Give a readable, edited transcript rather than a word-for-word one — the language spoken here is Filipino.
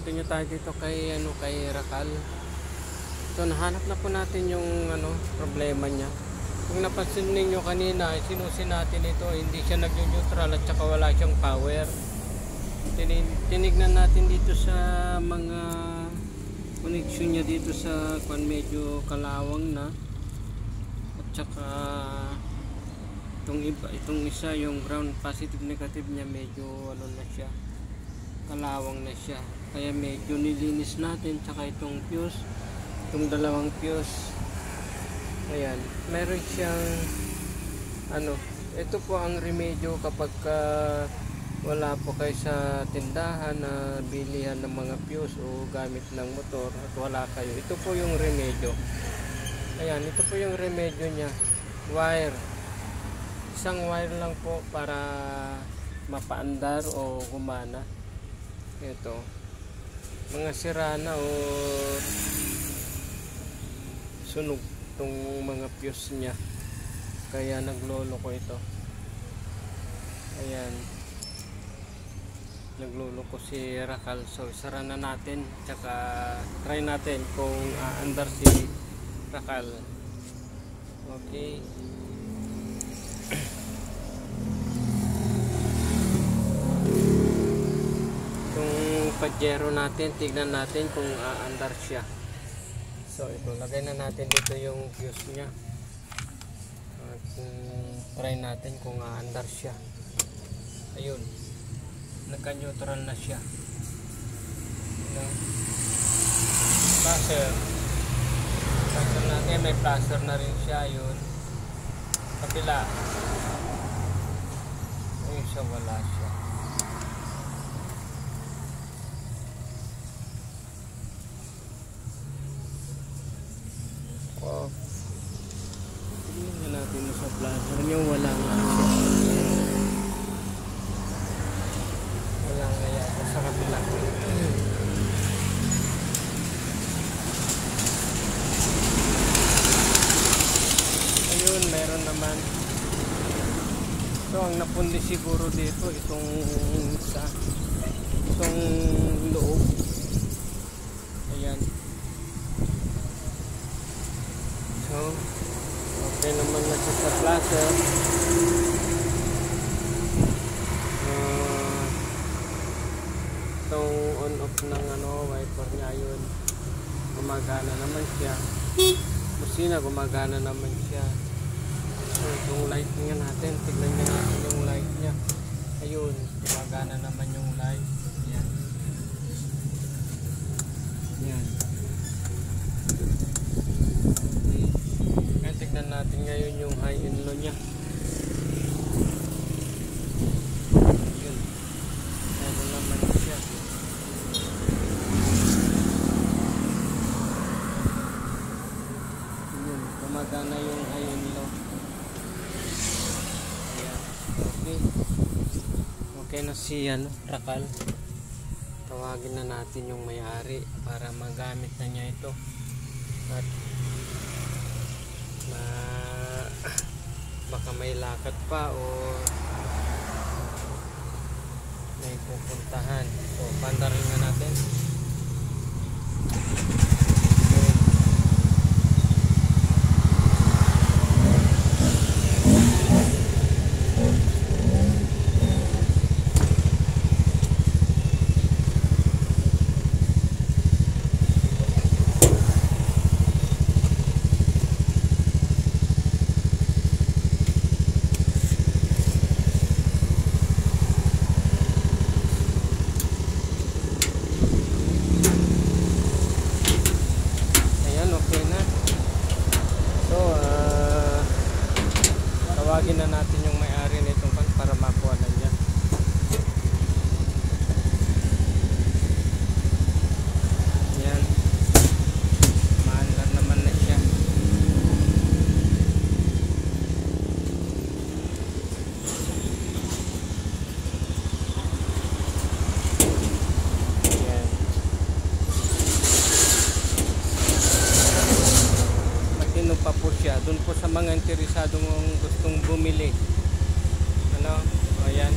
continue tayo dito kay Rakal. Ito, nahanap na po natin yung problema niya. Kung napansin ninyo kanina, sinusin natin ito, hindi siya nag-neutral at saka wala siyang power. Tinignan natin dito sa mga connection niya dito sa medyo kalawang na. At saka itong isa, yung ground positive negative niya, medyo na siya, kalawang na siya. Kaya medyo nilinis natin. Saka itong fuse, itong dalawang fuse, ayan, meron siyang ito po ang remedyo kapag wala po kayo sa tindahan na bilihan ng mga fuse o gamit ng motor at wala kayo. Ito po yung remedyo. Ayan, ito po yung remedyo niya. Wire, isang wire lang po para mapaandar o gumana. Ito, mga sira na o sunog itong mga fuse niya, kaya nagloloko ito. Ayan, nagloloko si Rakal. So isara na natin, tsaka try natin kung aandar si Rakal. Okay, Pajero natin, tignan natin kung aandar siya. So ito, lagay na natin dito yung fuse niya at try natin kung aandar siya. Ayun, nagka-neutral na siya. Placer natin, may placer na rin siya. Ayun, kabila, ayun siya, wala siya. Tingnan natin sa placer niyo, wala nga siya. Wala nga yata sa kabila. Ayun, meron naman. So ang napundi siguro dito itong loob. Ayan. So okay naman na siya sa placer. Itong on off ng wiper niya, yun, gumagana naman siya. Busina, gumagana naman siya. So itong light nga natin, tignan niya natin yung light niya. Ayun, gumagana naman yung light. Yan. Yan. Tignan natin ngayon yung high and low niya. Yun, meron naman siya. Yun, gumagana yung high and low. Ayan. Okay, okay na si Rakal. Tawagin na natin yung may-ari para magamit na niya ito. At baka may lakad pa o may pupuntahan. So pandarin na natin. Tawagin na natin yung may-ari nitong pan para makuha na niya. Yan, maandar naman na siya. Yan, matino pa po siya. Doon po sa mga interesadong gustong bumili, ayan,